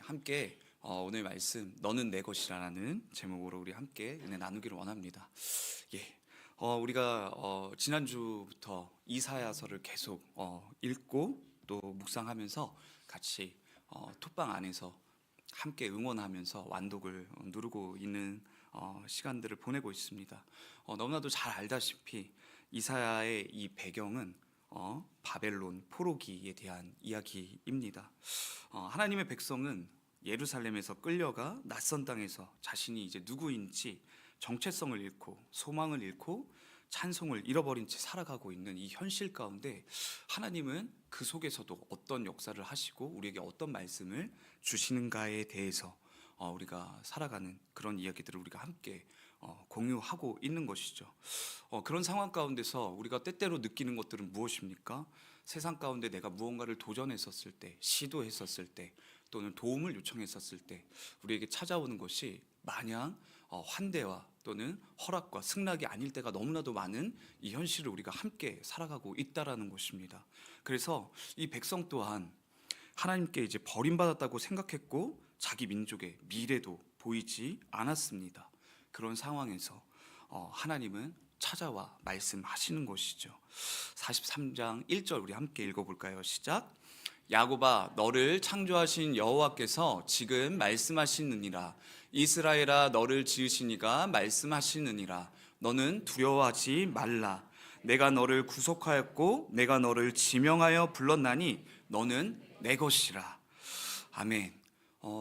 함께 오늘 말씀 너는 내 것이라는 제목으로 우리 함께 은혜 나누기를 원합니다. 우리가 지난주부터 이사야서를 계속 읽고 또 묵상하면서 같이 톡방 안에서 함께 응원하면서 완독을 누르고 있는 시간들을 보내고 있습니다. 너무나도 잘 알다시피 이사야의 이 배경은 바벨론 포로기에 대한 이야기입니다. 하나님의 백성은 예루살렘에서 끌려가 낯선 땅에서 자신이 이제 누구인지 정체성을 잃고 소망을 잃고 찬송을 잃어버린 채 살아가고 있는 이 현실 가운데 하나님은 그 속에서도 어떤 역사를 하시고 우리에게 어떤 말씀을 주시는가에 대해서 우리가 살아가는 그런 이야기들을 우리가 함께 공유하고 있는 것이죠. 그런 상황 가운데서 우리가 때때로 느끼는 것들은 무엇입니까? 세상 가운데 내가 무언가를 도전했었을 때, 시도했었을 때, 또는 도움을 요청했었을 때 우리에게 찾아오는 것이 마냥 환대와 또는 허락과 승낙이 아닐 때가 너무나도 많은 이 현실을 우리가 함께 살아가고 있다라는 것입니다. 그래서 이 백성 또한 하나님께 이제 버림받았다고 생각했고 자기 민족의 미래도 보이지 않았습니다. 그런 상황에서 하나님은 찾아와 말씀하시는 것이죠. 43장 1절 우리 함께 읽어볼까요? 시작. 야곱아 너를 창조하신 여호와께서 지금 말씀하시느니라. 이스라엘아 너를 지으신 이가 말씀하시느니라. 너는 두려워하지 말라. 내가 너를 구속하였고 내가 너를 지명하여 불렀나니 너는 내 것이라. 아멘.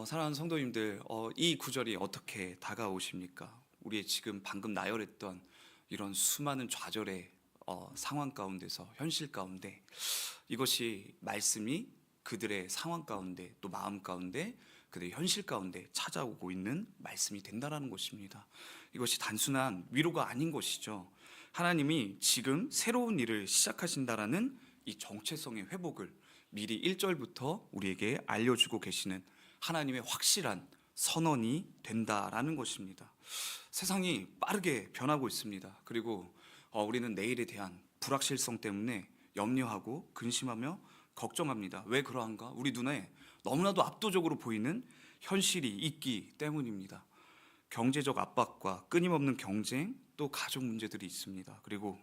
사랑하는 성도님들, 이 구절이 어떻게 다가오십니까? 우리의 지금 방금 나열했던 이런 수많은 좌절의 상황 가운데서, 현실 가운데 이것이 말씀이 그들의 상황 가운데 또 마음 가운데 그들의 현실 가운데 찾아오고 있는 말씀이 된다라는 것입니다. 이것이 단순한 위로가 아닌 것이죠. 하나님이 지금 새로운 일을 시작하신다라는 이 정체성의 회복을 미리 1절부터 우리에게 알려주고 계시는 하나님의 확실한 선언이 된다라는 것입니다. 세상이 빠르게 변하고 있습니다. 그리고 우리는 내일에 대한 불확실성 때문에 염려하고 근심하며 걱정합니다. 왜 그러한가? 우리 눈에 너무나도 압도적으로 보이는 현실이 있기 때문입니다. 경제적 압박과 끊임없는 경쟁, 또 가족 문제들이 있습니다. 그리고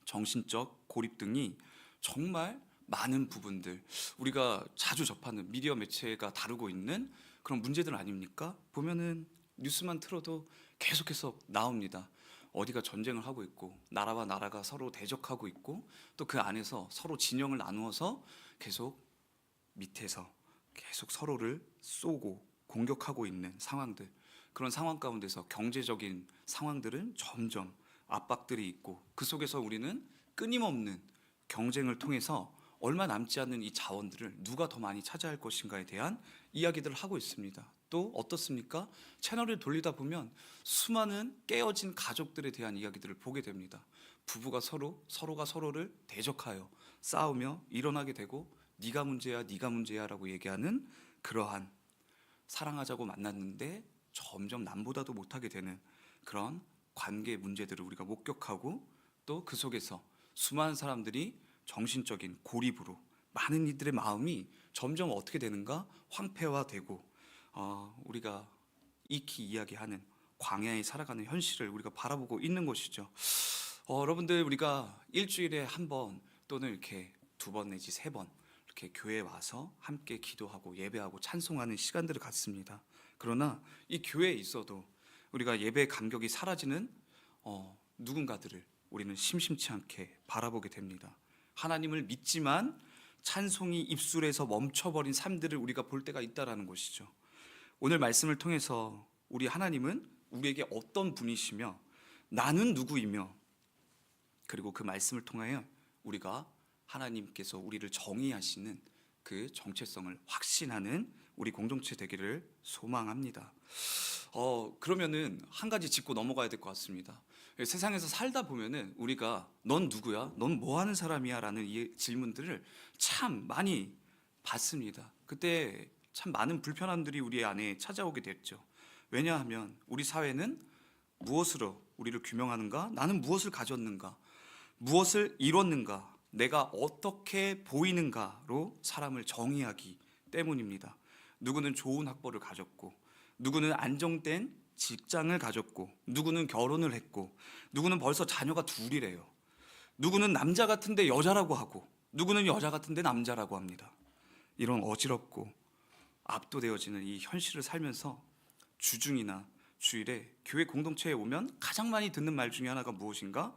정신적 고립 등이 정말 많은 부분들, 우리가 자주 접하는 미디어 매체가 다루고 있는 그런 문제들 아닙니까? 보면은 뉴스만 틀어도 계속해서 나옵니다. 어디가 전쟁을 하고 있고 나라와 나라가 서로 대적하고 있고 또 그 안에서 서로 진영을 나누어서 계속 밑에서 계속 서로를 쏘고 공격하고 있는 상황들, 그런 상황 가운데서 경제적인 상황들은 점점 압박들이 있고 그 속에서 우리는 끊임없는 경쟁을 통해서 얼마 남지 않는 이 자원들을 누가 더 많이 차지할 것인가에 대한 이야기들을 하고 있습니다. 또 어떻습니까? 채널을 돌리다 보면 수많은 깨어진 가족들에 대한 이야기들을 보게 됩니다. 부부가 서로가 서로를 대적하여 싸우며 일어나게 되고 네가 문제야 네가 문제야 라고 얘기하는 그러한, 사랑하자고 만났는데 점점 남보다도 못하게 되는 그런 관계 문제들을 우리가 목격하고 또 그 속에서 수많은 사람들이 정신적인 고립으로 많은 이들의 마음이 점점 어떻게 되는가? 황폐화되고 우리가 익히 이야기하는 광야에 살아가는 현실을 우리가 바라보고 있는 것이죠. 여러분들, 우리가 일주일에 한 번 또는 이렇게 두 번 내지 세 번 이렇게 교회에 와서 함께 기도하고 예배하고 찬송하는 시간들을 갖습니다. 그러나 이 교회에 있어도 우리가 예배의 감격이 사라지는 누군가들을 우리는 심심치 않게 바라보게 됩니다. 하나님을 믿지만 찬송이 입술에서 멈춰버린 삶들을 우리가 볼 때가 있다라는 것이죠. 오늘 말씀을 통해서 우리 하나님은 우리에게 어떤 분이시며 나는 누구이며, 그리고 그 말씀을 통하여 우리가 하나님께서 우리를 정의하시는 그 정체성을 확신하는 우리 공동체 되기를 소망합니다. 그러면은 한 가지 짚고 넘어가야 될 것 같습니다. 세상에서 살다 보면은 우리가 넌 누구야? 넌 뭐 하는 사람이야? 라는 이 질문들을 참 많이 받습니다. 그때 참 많은 불편함들이 우리 안에 찾아오게 됐죠. 왜냐하면 우리 사회는 무엇으로 우리를 규명하는가? 나는 무엇을 가졌는가? 무엇을 이뤘는가? 내가 어떻게 보이는가로 사람을 정의하기 때문입니다. 누구는 좋은 학벌을 가졌고, 누구는 안정된 직장을 가졌고, 누구는 결혼을 했고, 누구는 벌써 자녀가 둘이래요. 누구는 남자 같은데 여자라고 하고, 누구는 여자 같은데 남자라고 합니다. 이런 어지럽고 압도되어지는 이 현실을 살면서 주중이나 주일에 교회 공동체에 오면 가장 많이 듣는 말 중에 하나가 무엇인가?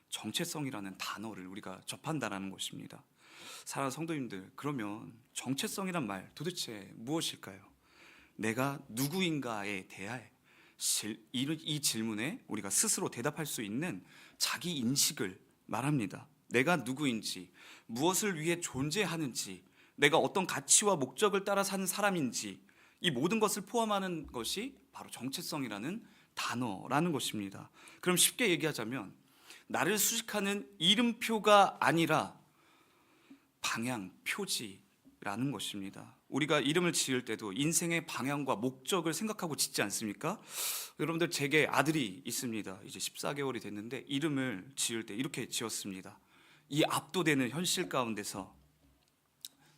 정체성이라는 단어를 우리가 접한다라는 것입니다. 사랑하는 성도님들, 그러면 정체성이란 말 도대체 무엇일까요? 내가 누구인가에 대해 이 질문에 우리가 스스로 대답할 수 있는 자기 인식을 말합니다. 내가 누구인지, 무엇을 위해 존재하는지, 내가 어떤 가치와 목적을 따라 사는 사람인지, 이 모든 것을 포함하는 것이 바로 정체성이라는 단어라는 것입니다. 그럼 쉽게 얘기하자면 나를 수식하는 이름표가 아니라 방향, 표지라는 것입니다. 우리가 이름을 지을 때도 인생의 방향과 목적을 생각하고 짓지 않습니까? 여러분들, 제게 아들이 있습니다. 이제 14개월이 됐는데 이름을 지을 때 이렇게 지었습니다. 이 압도되는 현실 가운데서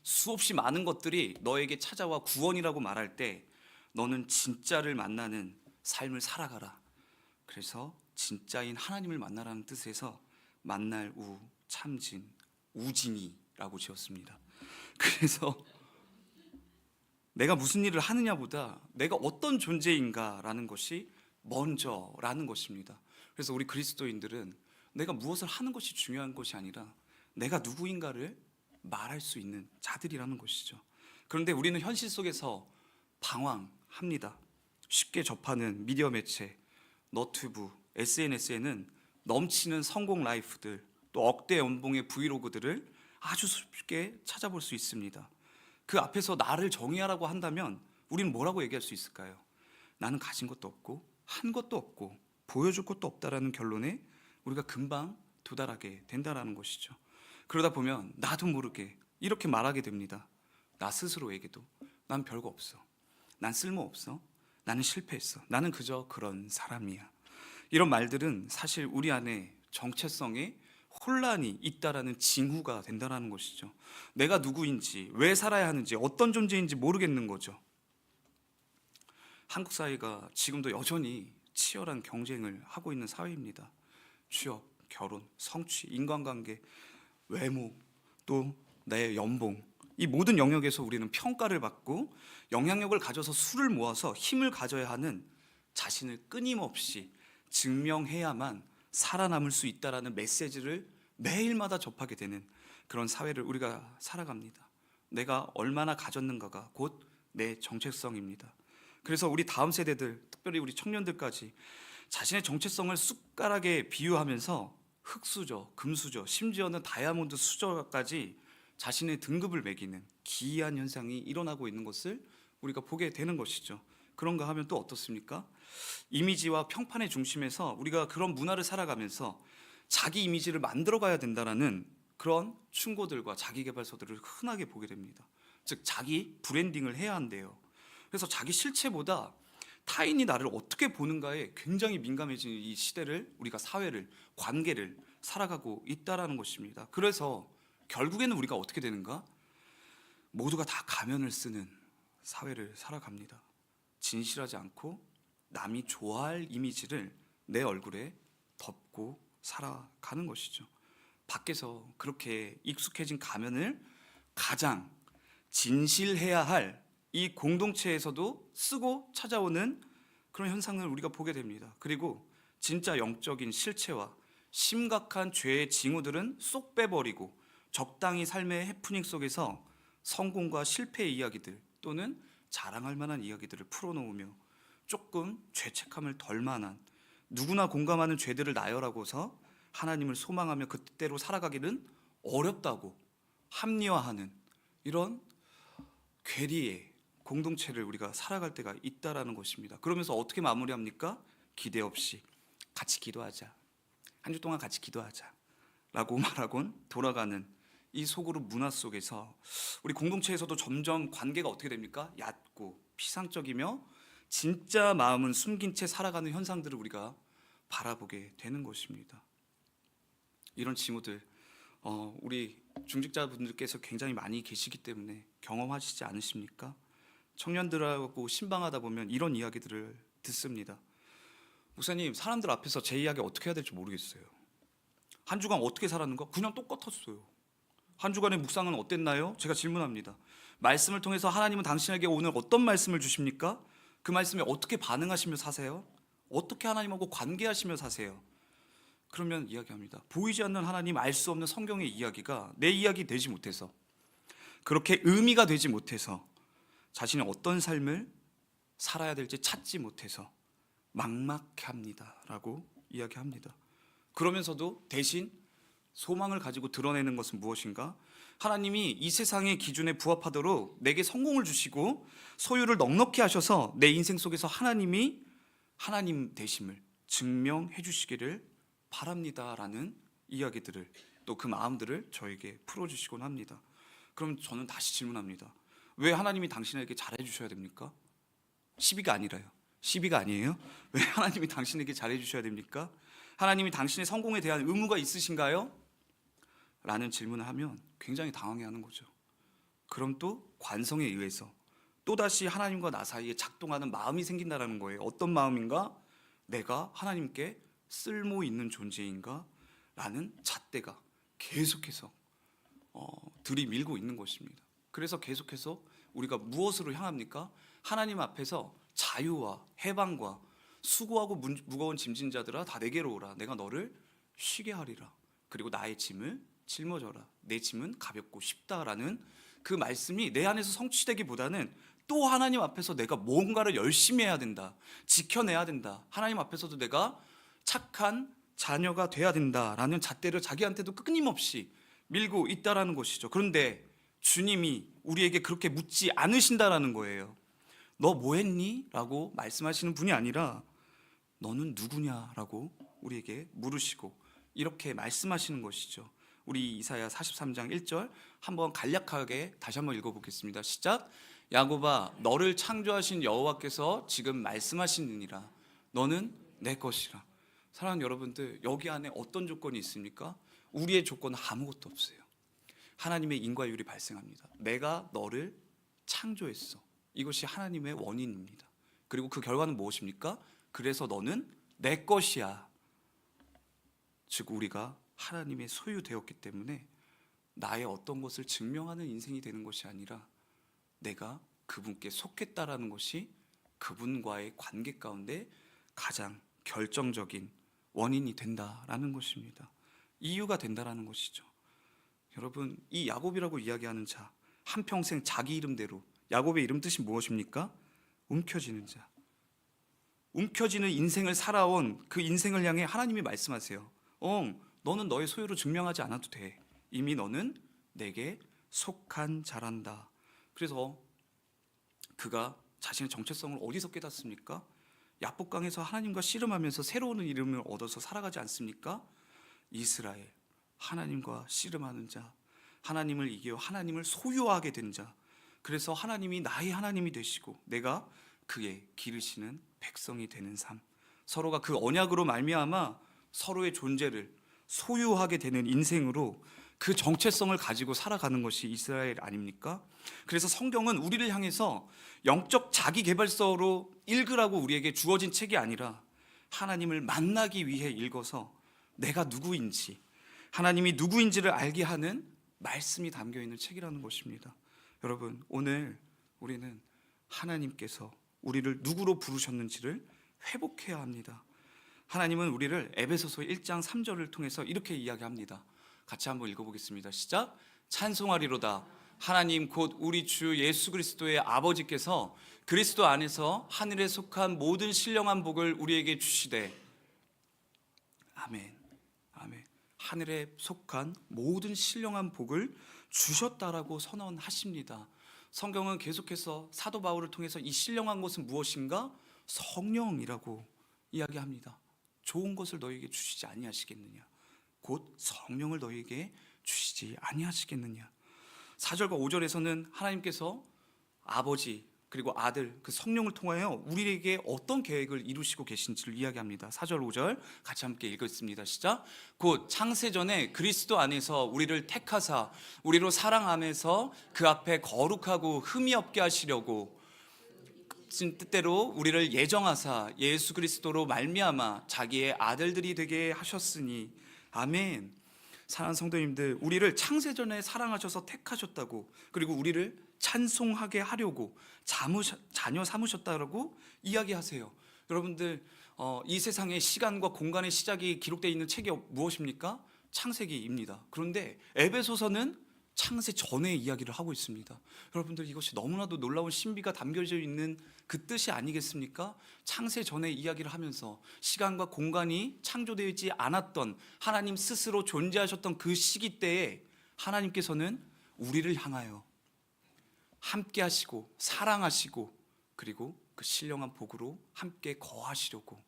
수없이 많은 것들이 너에게 찾아와 구원이라고 말할 때 너는 진짜를 만나는 삶을 살아가라. 그래서 진짜인 하나님을 만나라는 뜻에서 만날 우, 참진, 우진이라고 지었습니다. 그래서 내가 무슨 일을 하느냐보다 내가 어떤 존재인가라는 것이 먼저라는 것입니다. 그래서 우리 그리스도인들은 내가 무엇을 하는 것이 중요한 것이 아니라 내가 누구인가를 말할 수 있는 자들이라는 것이죠. 그런데 우리는 현실 속에서 방황합니다. 쉽게 접하는 미디어 매체, 너튜브, SNS에는 넘치는 성공 라이프들, 또 억대 연봉의 브이로그들을 아주 쉽게 찾아볼 수 있습니다. 그 앞에서 나를 정의하라고 한다면 우리는 뭐라고 얘기할 수 있을까요? 나는 가진 것도 없고 한 것도 없고 보여줄 것도 없다라는 결론에 우리가 금방 도달하게 된다라는 것이죠. 그러다 보면 나도 모르게 이렇게 말하게 됩니다. 나 스스로에게도 난 별거 없어, 난 쓸모없어, 나는 실패했어, 나는 그저 그런 사람이야. 이런 말들은 사실 우리 안에 정체성에 혼란이 있다라는 징후가 된다는 것이죠. 내가 누구인지, 왜 살아야 하는지, 어떤 존재인지 모르겠는 거죠. 한국 사회가 지금도 여전히 치열한 경쟁을 하고 있는 사회입니다. 취업, 결혼, 성취, 인간관계, 외모, 또 내 연봉, 이 모든 영역에서 우리는 평가를 받고 영향력을 가져서 수를 모아서 힘을 가져야 하는 자신을 끊임없이 증명해야만 살아남을 수 있다라는 메시지를 매일마다 접하게 되는 그런 사회를 우리가 살아갑니다. 내가 얼마나 가졌는가가 곧 내 정체성입니다. 그래서 우리 다음 세대들, 특별히 우리 청년들까지 자신의 정체성을 숟가락에 비유하면서 흙수저, 금수저, 심지어는 다이아몬드 수저까지 자신의 등급을 매기는 기이한 현상이 일어나고 있는 것을 우리가 보게 되는 것이죠. 그런가 하면 또 어떻습니까? 이미지와 평판의 중심에서 우리가 그런 문화를 살아가면서 자기 이미지를 만들어가야 된다는 그런 충고들과 자기개발서들을 흔하게 보게 됩니다. 즉 자기 브랜딩을 해야 한대요. 그래서 자기 실체보다 타인이 나를 어떻게 보는가에 굉장히 민감해진 이 시대를, 우리가 사회를, 관계를 살아가고 있다라는 것입니다. 그래서 결국에는 우리가 어떻게 되는가? 모두가 다 가면을 쓰는 사회를 살아갑니다. 진실하지 않고 남이 좋아할 이미지를 내 얼굴에 덮고 살아가는 것이죠. 밖에서 그렇게 익숙해진 가면을 가장 진실해야 할 이 공동체에서도 쓰고 찾아오는 그런 현상을 우리가 보게 됩니다. 그리고 진짜 영적인 실체와 심각한 죄의 징후들은 쏙 빼버리고 적당히 삶의 해프닝 속에서 성공과 실패의 이야기들 또는 자랑할 만한 이야기들을 풀어놓으며 조금 죄책감을 덜 만한, 누구나 공감하는 죄들을 나열하고서 하나님을 소망하며 그 뜻대로 살아가기는 어렵다고 합리화하는 이런 괴리의 공동체를 우리가 살아갈 때가 있다라는 것입니다. 그러면서 어떻게 마무리합니까? 기대 없이 같이 기도하자, 한 주 동안 같이 기도하자 라고 말하곤 돌아가는 이 소그룹 문화 속에서 우리 공동체에서도 점점 관계가 어떻게 됩니까? 얕고 피상적이며 진짜 마음은 숨긴 채 살아가는 현상들을 우리가 바라보게 되는 것입니다. 이런 징후들 우리 중직자분들께서 굉장히 많이 계시기 때문에 경험하시지 않으십니까? 청년들하고 신방하다 보면 이런 이야기들을 듣습니다. 목사님, 사람들 앞에서 제 이야기 어떻게 해야 될지 모르겠어요. 한 주간 어떻게 살았는가? 그냥 똑같았어요. 한 주간의 묵상은 어땠나요? 제가 질문합니다. 말씀을 통해서 하나님은 당신에게 오늘 어떤 말씀을 주십니까? 그 말씀에 어떻게 반응하시며 사세요? 어떻게 하나님하고 관계하시며 사세요? 그러면 이야기합니다. 보이지 않는 하나님, 알 수 없는 성경의 이야기가 내 이야기 되지 못해서, 그렇게 의미가 되지 못해서, 자신이 어떤 삶을 살아야 될지 찾지 못해서 막막합니다 라고 이야기합니다. 그러면서도 대신 소망을 가지고 드러내는 것은 무엇인가? 하나님이 이 세상의 기준에 부합하도록 내게 성공을 주시고 소유를 넉넉히 하셔서 내 인생 속에서 하나님이 하나님 되심을 증명해 주시기를 바랍니다라는 이야기들을, 또 그 마음들을 저에게 풀어주시곤 합니다. 그럼 저는 다시 질문합니다. 왜 하나님이 당신에게 잘해 주셔야 됩니까? 시비가 아니라요. 시비가 아니에요. 왜 하나님이 당신에게 잘해 주셔야 됩니까? 하나님이 당신의 성공에 대한 의무가 있으신가요? 라는 질문을 하면 굉장히 당황해하는 거죠. 그럼 또 관성에 의해서 또다시 하나님과 나 사이에 작동하는 마음이 생긴다는 거예요. 어떤 마음인가? 내가 하나님께 쓸모 있는 존재인가? 라는 잣대가 계속해서 들이밀고 있는 것입니다. 그래서 계속해서 우리가 무엇으로 향합니까? 하나님 앞에서 자유와 해방과 수고하고 무거운 짐진 자들아 다 내게로 오라. 내가 너를 쉬게 하리라. 그리고 나의 짐을 짊어져라. 내 짐은 가볍고 쉽다라는 그 말씀이 내 안에서 성취되기보다는 또 하나님 앞에서 내가 뭔가를 열심히 해야 된다. 지켜내야 된다. 하나님 앞에서도 내가 착한 자녀가 돼야 된다라는 잣대를 자기한테도 끊임없이 밀고 있다라는 것이죠. 그런데 주님이 우리에게 그렇게 묻지 않으신다라는 거예요. 너 뭐 했니? 라고 말씀하시는 분이 아니라 너는 누구냐라고 우리에게 물으시고 이렇게 말씀하시는 것이죠. 우리 이사야 43장 1절 한번 간략하게 다시 한번 읽어보겠습니다. 시작. 야곱아, 너를 창조하신 여호와께서 지금 말씀하시느니라. 너는 내 것이라. 사랑하는 여러분들, 여기 안에 어떤 조건이 있습니까? 우리의 조건은 아무것도 없어요. 하나님의 인과율이 발생합니다. 내가 너를 창조했어. 이것이 하나님의 원인입니다. 그리고 그 결과는 무엇입니까? 그래서 너는 내 것이야. 즉 우리가 하나님의 소유되었기 때문에 나의 어떤 것을 증명하는 인생이 되는 것이 아니라 내가 그분께 속했다라는 것이 그분과의 관계 가운데 가장 결정적인 원인이 된다라는 것입니다. 이유가 된다라는 것이죠. 여러분, 이 야곱이라고 이야기하는 자, 한평생 자기 이름대로, 야곱의 이름 뜻이 무엇입니까? 움켜쥐는 자. 움켜쥐는 인생을 살아온 그 인생을 향해 하나님이 말씀하세요. 너는 너의 소유로 증명하지 않아도 돼. 이미 너는 내게 속한 자란다. 그래서 그가 자신의 정체성을 어디서 깨닫습니까? 야복강에서 하나님과 씨름하면서 새로운 이름을 얻어서 살아가지 않습니까? 이스라엘, 하나님과 씨름하는 자, 하나님을 이겨 하나님을 소유하게 된 자. 그래서 하나님이 나의 하나님이 되시고 내가 그의 기르시는 백성이 되는 삶, 서로가 그 언약으로 말미암아 서로의 존재를 소유하게 되는 인생으로 그 정체성을 가지고 살아가는 것이 이스라엘 아닙니까? 그래서 성경은 우리를 향해서 영적 자기개발서로 읽으라고 우리에게 주어진 책이 아니라 하나님을 만나기 위해 읽어서 내가 누구인지, 하나님이 누구인지를 알게 하는 말씀이 담겨 있는 책이라는 것입니다. 여러분, 오늘 우리는 하나님께서 우리를 누구로 부르셨는지를 회복해야 합니다. 하나님은 우리를 에베소서 1장 3절을 통해서 이렇게 이야기합니다. 같이 한번 읽어보겠습니다. 시작. 찬송하리로다. 하나님 곧 우리 주 예수 그리스도의 아버지께서 그리스도 안에서 하늘에 속한 모든 신령한 복을 우리에게 주시되. 아멘. 아멘. 하늘에 속한 모든 신령한 복을 주셨다라고 선언하십니다. 성경은 계속해서 사도 바울을 통해서 이 신령한 것은 무엇인가? 성령이라고 이야기합니다. 좋은 것을 너희에게 주시지 아니하시겠느냐? 곧 성령을 너희에게 주시지 아니하시겠느냐? 4절과 5절에서는 하나님께서 아버지 그리고 아들 그 성령을 통하여 우리에게 어떤 계획을 이루시고 계신지를 이야기합니다. 4절 5절 같이 함께 읽겠습니다. 시작. 곧 창세전에 그리스도 안에서 우리를 택하사 우리로 사랑하면서 그 앞에 거룩하고 흠이 없게 하시려고 없으신 뜻대로 우리를 예정하사 예수 그리스도로 말미암아 자기의 아들들이 되게 하셨으니 아멘. 사랑하는 성도님들, 우리를 창세전에 사랑하셔서 택하셨다고, 그리고 우리를 찬송하게 하려고 자녀 삼으셨다고 이야기하세요. 여러분들, 이 세상의 시간과 공간의 시작이 기록되어 있는 책이 무엇입니까? 창세기입니다. 그런데 에베소서는 창세 전의 이야기를 하고 있습니다. 여러분들, 이것이 너무나도 놀라운 신비가 담겨져 있는 그 뜻이 아니겠습니까? 창세 전의 이야기를 하면서 시간과 공간이 창조되지 않았던, 하나님 스스로 존재하셨던 그 시기 때에 하나님께서는 우리를 향하여 함께 하시고 사랑하시고, 그리고 그 신령한 복으로 함께 거하시려고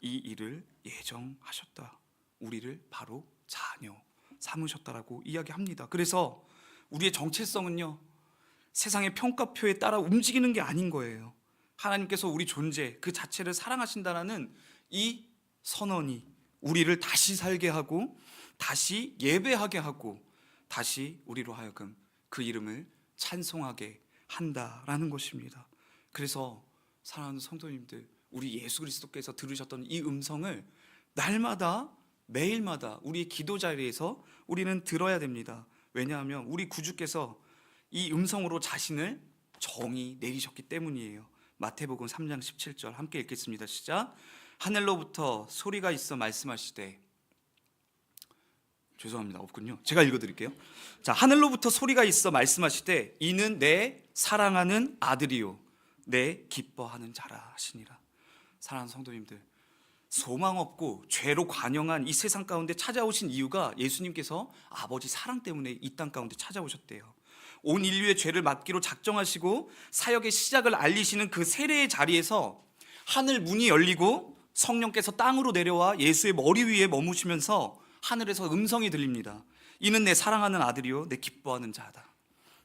이 일을 예정하셨다. 우리를 바로 자녀 삼으셨다라고 이야기합니다. 그래서 우리의 정체성은요, 세상의 평가표에 따라 움직이는 게 아닌 거예요. 하나님께서 우리 존재 그 자체를 사랑하신다라는 이 선언이 우리를 다시 살게 하고, 다시 예배하게 하고, 다시 우리로 하여금 그 이름을 찬송하게 한다라는 것입니다. 그래서 사랑하는 성도님들, 우리 예수 그리스도께서 들으셨던 이 음성을 날마다 매일마다 우리의 기도 자리에서 우리는 들어야 됩니다. 왜냐하면 우리 구주께서 이 음성으로 자신을 정의 내리셨기 때문이에요. 마태복음 3장 17절 함께 읽겠습니다. 시작. 하늘로부터 소리가 있어 말씀하시되, 죄송합니다, 없군요. 제가 읽어드릴게요. 자, 하늘로부터 소리가 있어 말씀하시되 이는 내 사랑하는 아들이요 내 기뻐하는 자라 하시니라. 사랑하는 성도님들, 소망 없고 죄로 관영한 이 세상 가운데 찾아오신 이유가 예수님께서 아버지 사랑 때문에 이 땅 가운데 찾아오셨대요. 온 인류의 죄를 맡기로 작정하시고 사역의 시작을 알리시는 그 세례의 자리에서 하늘 문이 열리고 성령께서 땅으로 내려와 예수의 머리 위에 머무시면서 하늘에서 음성이 들립니다. 이는 내 사랑하는 아들이요 내 기뻐하는 자다.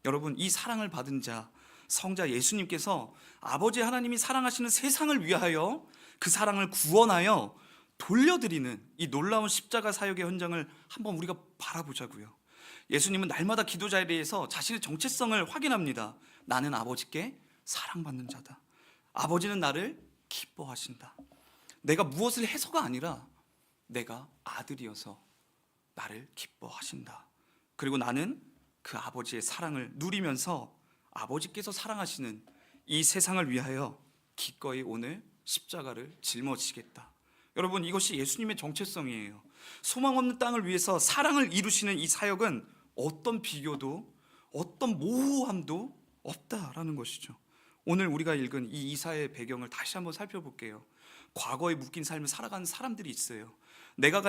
여러분, 이 사랑을 받은 자, 성자 예수님께서 아버지 하나님이 사랑하시는 세상을 위하여 그 사랑을 구원하여 돌려드리는 이 놀라운 십자가 사역의 현장을 한번 우리가 바라보자고요. 예수님은 날마다 기도 자리에서 자신의 정체성을 확인합니다. 나는 아버지께 사랑받는 자다. 아버지는 나를 기뻐하신다. 내가 무엇을 해서가 아니라 내가 아들이어서 나를 기뻐하신다. 그리고 나는 그 아버지의 사랑을 누리면서 아버지께서 사랑하시는 이 세상을 위하여 기꺼이 오늘 십자가를 짊어지시겠다. 여러분, 이것이 예수님의 정체성이에요. 소망 없는 땅을 위해서 사랑을 이루시는 이 사역은 어떤 비교도 어떤 모호함도 없다라는 것이죠. 오늘 우리가 읽은 이 이사야의 배경을 다시 한번 살펴볼게요. 과거에 묶인 삶을 살아가는 사람들이 있어요. 내가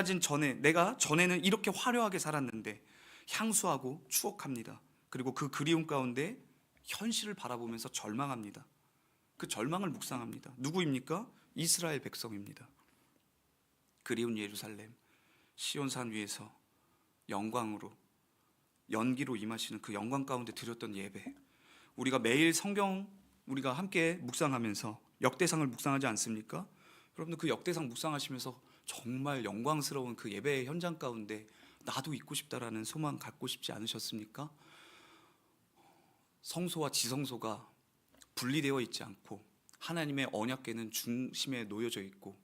전에는 이렇게 화려하게 살았는데 향수하고 추억합니다. 그리고 그 그리움 가운데 현실을 바라보면서 절망합니다. 그 절망을 묵상합니다. 누구입니까? 이스라엘 백성입니다. 그리운 예루살렘, 시온산 위에서 영광으로, 연기로 임하시는 그 영광 가운데 드렸던 예배, 우리가 매일 성경 우리가 함께 묵상하면서 역대상을 묵상하지 않습니까? 여러분들, 그 역대상 묵상하시면서 정말 영광스러운 그 예배의 현장 가운데 나도 있고 싶다라는 소망 갖고 싶지 않으셨습니까? 성소와 지성소가 분리되어 있지 않고 하나님의 언약궤는 중심에 놓여져 있고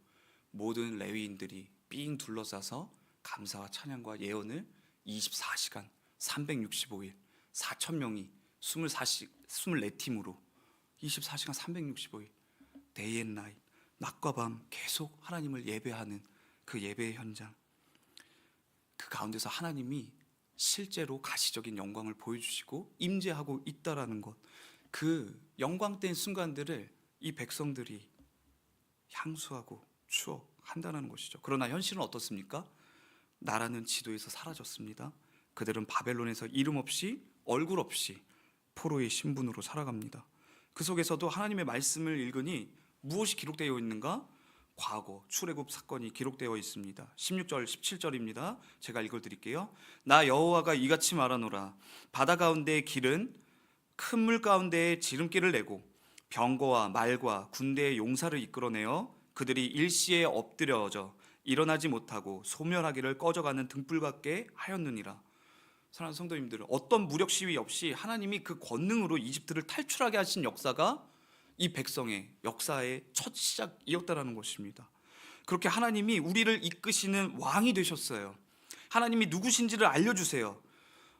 모든 레위인들이 삥 둘러싸서 감사와 찬양과 예언을 24시간 365일 4,000명이 24팀으로 24시간 365일 데이 앤 나잇, 낮과 밤 계속 하나님을 예배하는 그 예배의 현장, 그 가운데서 하나님이 실제로 가시적인 영광을 보여주시고 임재하고 있다라는 것, 그 영광된 순간들을 이 백성들이 향수하고 추억한다는 것이죠. 그러나 현실은 어떻습니까? 나라는 지도에서 사라졌습니다. 그들은 바벨론에서 이름 없이 얼굴 없이 포로의 신분으로 살아갑니다. 그 속에서도 하나님의 말씀을 읽으니 무엇이 기록되어 있는가? 과거 출애굽 사건이 기록되어 있습니다. 16절 17절입니다. 제가 읽어드릴게요. 나 여호와가 이같이 말하노라. 바다 가운데의 길은 큰 물 가운데에 지름길을 내고 병거와 말과 군대의 용사를 이끌어내어 그들이 일시에 엎드려져 일어나지 못하고 소멸하기를 꺼져가는 등불 같게 하였느니라. 사랑하는 성도님들, 어떤 무력 시위 없이 하나님이 그 권능으로 이집트를 탈출하게 하신 역사가 이 백성의 역사의 첫 시작이었다라는 것입니다. 그렇게 하나님이 우리를 이끄시는 왕이 되셨어요. 하나님이 누구신지를 알려주세요.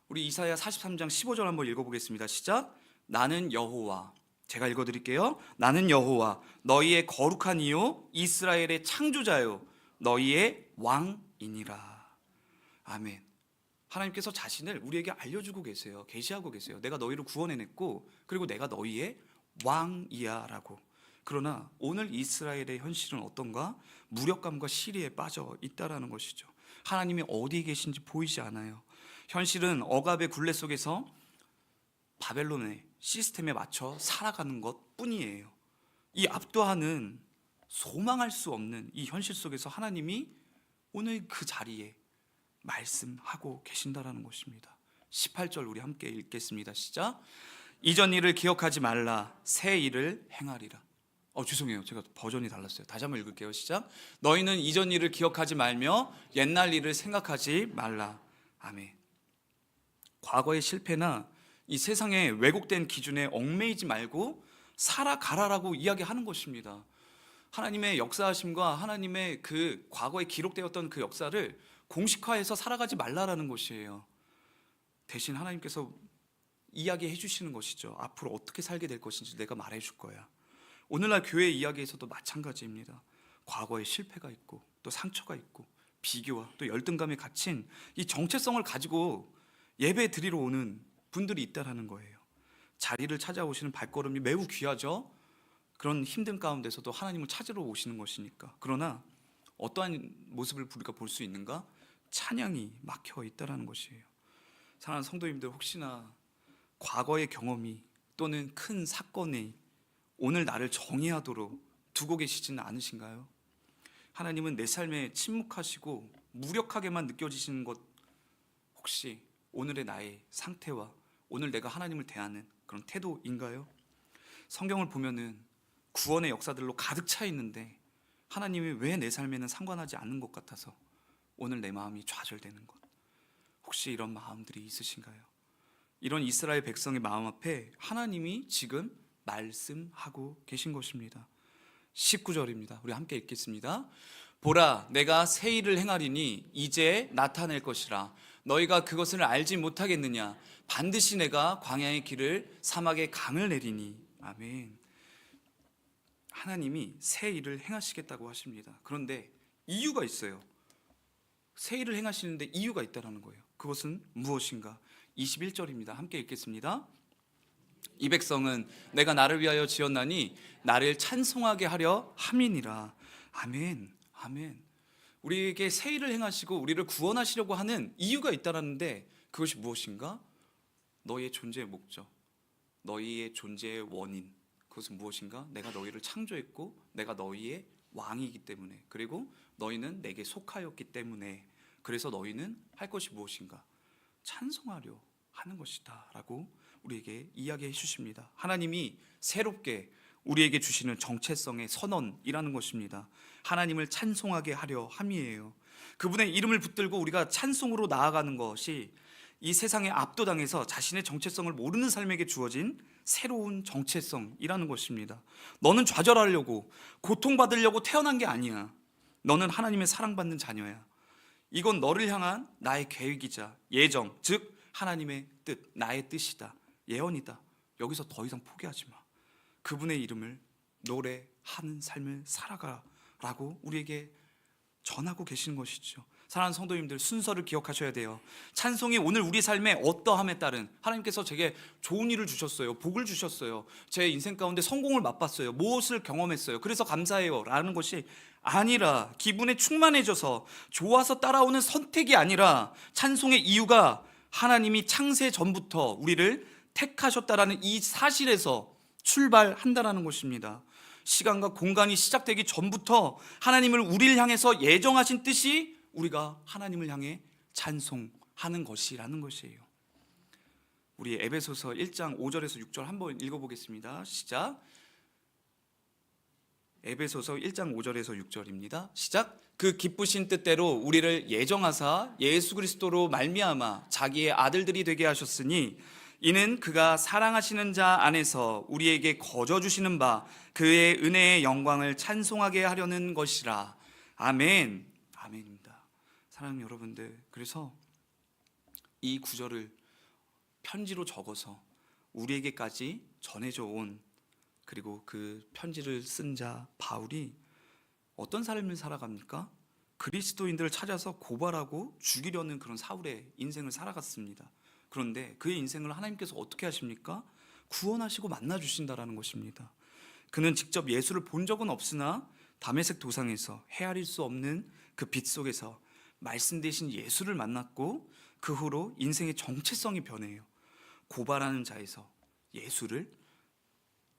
우리 이사야 43장 15절 한번 읽어보겠습니다. 시작. 나는 여호와, 제가 읽어드릴게요. 나는 여호와 너희의 거룩한 이요 이스라엘의 창조자요 너희의 왕이니라. 아멘. 하나님께서 자신을 우리에게 알려주고 계세요. 계시하고 계세요. 내가 너희를 구원해냈고 그리고 내가 너희의 왕이야 라고. 그러나 오늘 이스라엘의 현실은 어떤가? 무력감과 시리에 빠져 있다라는 것이죠. 하나님이 어디에 계신지 보이지 않아요. 현실은 억압의 굴레 속에서 바벨론의 시스템에 맞춰 살아가는 것 뿐이에요. 이 압도하는 소망할 수 없는 이 현실 속에서 하나님이 오늘 그 자리에 말씀하고 계신다라는 것입니다. 18절 우리 함께 읽겠습니다. 시작. 이전 일을 기억하지 말라 새 일을 행하리라. 죄송해요. 제가 버전이 달랐어요. 다시 한번 읽을게요. 시작. 너희는 이전 일을 기억하지 말며 옛날 일을 생각하지 말라. 아멘. 과거의 실패나 이 세상의 왜곡된 기준에 얽매이지 말고 살아가라라고 이야기하는 것입니다. 하나님의 역사하심과 하나님의 그 과거에 기록되었던 그 역사를 공식화해서 살아가지 말라라는 것이에요. 대신 하나님께서 이야기해 주시는 것이죠. 앞으로 어떻게 살게 될 것인지 내가 말해 줄 거야. 오늘날 교회 이야기에서도 마찬가지입니다. 과거에 실패가 있고 또 상처가 있고 비교와 또 열등감에 갇힌 이 정체성을 가지고 예배 드리러 오는 분들이 있다라는 거예요. 자리를 찾아오시는 발걸음이 매우 귀하죠. 그런 힘든 가운데서도 하나님을 찾으러 오시는 것이니까. 그러나 어떠한 모습을 우리가 볼 수 있는가? 찬양이 막혀 있다라는 것이에요. 사랑하는 성도님들, 혹시나 과거의 경험이 또는 큰 사건이 오늘 나를 정의하도록 두고 계시지는 않으신가요? 하나님은 내 삶에 침묵하시고 무력하게만 느껴지시는 것 혹시 오늘의 나의 상태와 오늘 내가 하나님을 대하는 그런 태도인가요? 성경을 보면은 구원의 역사들로 가득 차 있는데 하나님이 왜 내 삶에는 상관하지 않는 것 같아서 오늘 내 마음이 좌절되는 것, 혹시 이런 마음들이 있으신가요? 이런 이스라엘 백성의 마음 앞에 하나님이 지금 말씀하고 계신 것입니다. 19절입니다. 우리 함께 읽겠습니다. 보라, 내가 새 일을 행하리니 이제 나타낼 것이라. 너희가 그것을 알지 못하겠느냐? 반드시 내가 광야의 길을 사막의 강을 내리니. 아멘. 하나님이 새 일을 행하시겠다고 하십니다. 그런데 이유가 있어요. 새 일을 행하시는데 이유가 있다는 거예요. 그것은 무엇인가? 21절입니다. 함께 읽겠습니다. 이 백성은 내가 나를 위하여 지었나니 나를 찬송하게 하려 함이니라. 아멘. 아멘. 우리에게 새 일을 행하시고 우리를 구원하시려고 하는 이유가 있다라는데 그것이 무엇인가? 너희의 존재의 목적, 너희의 존재의 원인, 그것은 무엇인가? 내가 너희를 창조했고 내가 너희의 왕이기 때문에, 그리고 너희는 내게 속하였기 때문에, 그래서 너희는 할 것이 무엇인가? 찬송하려 하는 것이다 라고 우리에게 이야기해 주십니다. 하나님이 새롭게 우리에게 주시는 정체성의 선언이라는 것입니다. 하나님을 찬송하게 하려 함이에요. 그분의 이름을 붙들고 우리가 찬송으로 나아가는 것이 이 세상에 압도당해서 자신의 정체성을 모르는 삶에게 주어진 새로운 정체성이라는 것입니다. 너는 좌절하려고 고통받으려고 태어난 게 아니야. 너는 하나님의 사랑받는 자녀야. 이건 너를 향한 나의 계획이자 예정, 즉 하나님의 뜻, 나의 뜻이다, 예언이다. 여기서 더 이상 포기하지 마. 그분의 이름을 노래하는 삶을 살아가라고 우리에게 전하고 계시는 것이죠. 사랑하는 성도님들, 순서를 기억하셔야 돼요. 찬송이 오늘 우리 삶의 어떠함에 따른, 하나님께서 제게 좋은 일을 주셨어요, 복을 주셨어요, 제 인생 가운데 성공을 맛봤어요, 무엇을 경험했어요, 그래서 감사해요 라는 것이 아니라, 기분에 충만해져서 좋아서 따라오는 선택이 아니라, 찬송의 이유가 하나님이 창세 전부터 우리를 택하셨다라는 이 사실에서 출발한다라는 것입니다. 시간과 공간이 시작되기 전부터 하나님을 우리를 향해서 예정하신 뜻이 우리가 하나님을 향해 찬송하는 것이라는 것이에요. 우리 에베소서 1장 5절에서 6절 한번 읽어보겠습니다. 시작. 에베소서 1장 5절에서 6절입니다. 시작. 그 기쁘신 뜻대로 우리를 예정하사 예수 그리스도로 말미암아 자기의 아들들이 되게 하셨으니 이는 그가 사랑하시는 자 안에서 우리에게 거저 주시는 바 그의 은혜의 영광을 찬송하게 하려는 것이라. 아멘. 아멘입니다. 사랑하는 여러분들, 그래서 이 구절을 편지로 적어서 우리에게까지 전해져 온, 그리고 그 편지를 쓴 자 바울이 어떤 삶을 살아갑니까? 그리스도인들을 찾아서 고발하고 죽이려는 그런 사울의 인생을 살아갔습니다. 그런데 그의 인생을 하나님께서 어떻게 하십니까? 구원하시고 만나주신다라는 것입니다. 그는 직접 예수를 본 적은 없으나 다메섹 도상에서 헤아릴 수 없는 그 빛 속에서 말씀 대신 예수를 만났고, 그 후로 인생의 정체성이 변해요. 고발하는 자에서 예수를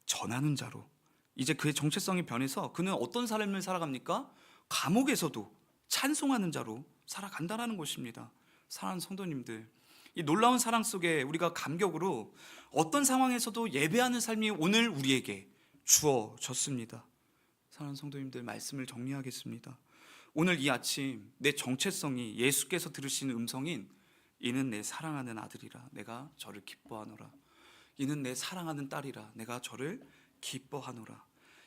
전하는 자로, 이제 그의 정체성이 변해서 그는 어떤 삶을 살아갑니까? 감옥에서도 찬송하는 자로 살아간다는 것입니다. 사랑하는 성도님들, 이 놀라운 사랑 속에 우리가 감격으로 어떤 상황에서도 예배하는 삶이 오늘 우리에게 주어졌습니다. 사랑하는 성도님들, 말씀을 정리하겠습니다. 오늘 이 아침 내 정체성이 예수께서 들으시는 음성인 이는 내 사랑하는 아들이라 내가 저를 기뻐하노라, 이는 내 사랑하는 딸이라 내가 저를 기뻐하노라,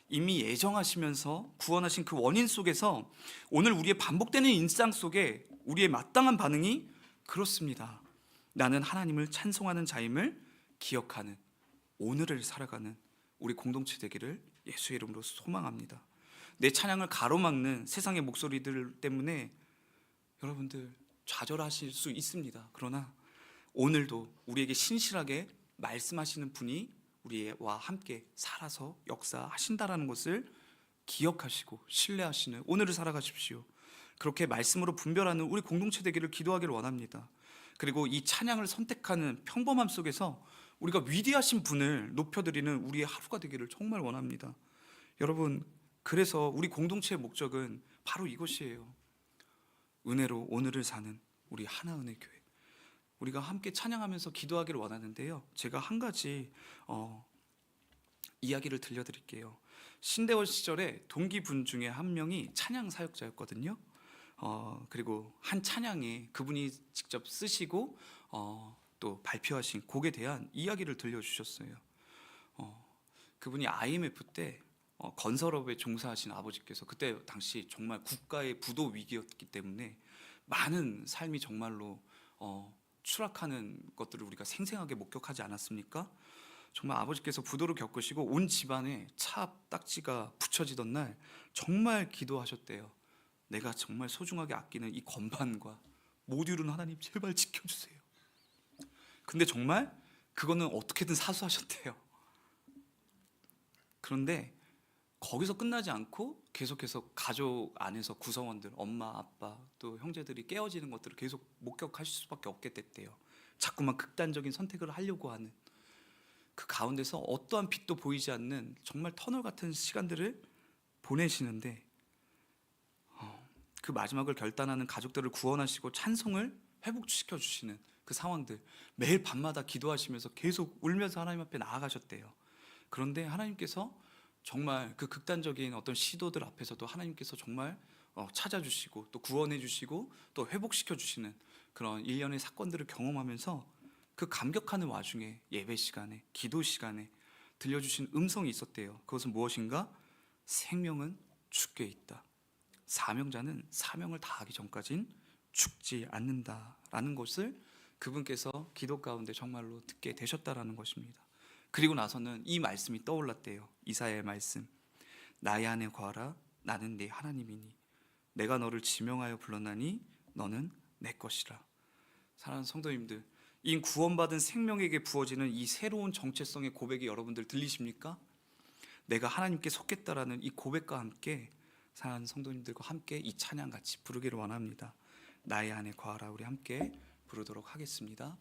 이미 예정하시면서 구원하신 그 원인 속에서 오늘 우리의 반복되는 일상 속에 우리의 마땅한 반응이 그렇습니다. 나는 하나님을 찬송하는 자임을 기억하는 오늘을 살아가는 우리 공동체 되기를 예수의 이름으로 소망합니다. 내 찬양을 가로막는 세상의 목소리들 때문에 여러분들 좌절하실 수 있습니다. 그러나 오늘도 우리에게 신실하게 말씀하시는 분이 우리와 함께 살아서 역사하신다라는 것을 기억하시고 신뢰하시는 오늘을 살아가십시오. 그렇게 말씀으로 분별하는 우리 공동체 되기를 기도하기를 원합니다. 그리고 이 찬양을 선택하는 평범함 속에서 우리가 위대하신 분을 높여드리는 우리의 하루가 되기를 정말 원합니다. 여러분, 그래서 우리 공동체의 목적은 바로 이것이에요. 은혜로 오늘을 사는 우리 하나은혜 교회, 우리가 함께 찬양하면서 기도하기를 원하는데요, 제가 한 가지 이야기를 들려드릴게요. 신대원 시절에 동기분 중에 한 명이 찬양 사역자였거든요. 그리고 한 찬양에 그분이 직접 쓰시고 또 발표하신 곡에 대한 이야기를 들려주셨어요. 그분이 IMF 때 건설업에 종사하신 아버지께서, 그때 당시 정말 국가의 부도 위기였기 때문에 많은 삶이 정말로 추락하는 것들을 우리가 생생하게 목격하지 않았습니까? 정말 아버지께서 부도를 겪으시고 온 집안에 차 딱지가 붙여지던 날 정말 기도하셨대요. 내가 정말 소중하게 아끼는 이 건반과 모듈은 하나님 제발 지켜주세요. 근데 정말 그거는 어떻게든 사수하셨대요. 그런데 거기서 끝나지 않고 계속해서 가족 안에서 구성원들, 엄마, 아빠, 또 형제들이 깨어지는 것들을 계속 목격하실 수밖에 없게 됐대요. 자꾸만 극단적인 선택을 하려고 하는 그 가운데서 어떠한 빛도 보이지 않는 정말 터널 같은 시간들을 보내시는데, 그 마지막을 결단하는 가족들을 구원하시고 찬송을 회복시켜 주시는 그 상황들, 매일 밤마다 기도하시면서 계속 울면서 하나님 앞에 나아가셨대요. 그런데 하나님께서 정말 그 극단적인 어떤 시도들 앞에서도 하나님께서 정말 찾아주시고 또 구원해 주시고 또 회복시켜 주시는 그런 일련의 사건들을 경험하면서 그 감격하는 와중에 예배 시간에, 기도 시간에 들려주신 음성이 있었대요. 그것은 무엇인가? 생명은 죽게 있다. 사명자는 사명을 다하기 전까진 죽지 않는다라는 것을 그분께서 기도 가운데 정말로 듣게 되셨다라는 것입니다. 그리고 나서는 이 말씀이 떠올랐대요. 이사야의 말씀, 나의 안에 거하라, 나는 네 하나님이니 내가 너를 지명하여 불렀나니 너는 내 것이라. 사랑하는 성도님들, 이 구원받은 생명에게 부어지는 이 새로운 정체성의 고백이 여러분들 들리십니까? 내가 하나님께 속겠다라는 이 고백과 함께 사랑하는 성도님들과 함께 이 찬양 같이 부르기를 원합니다. 나의 안에 거하라, 우리 함께 부르도록 하겠습니다.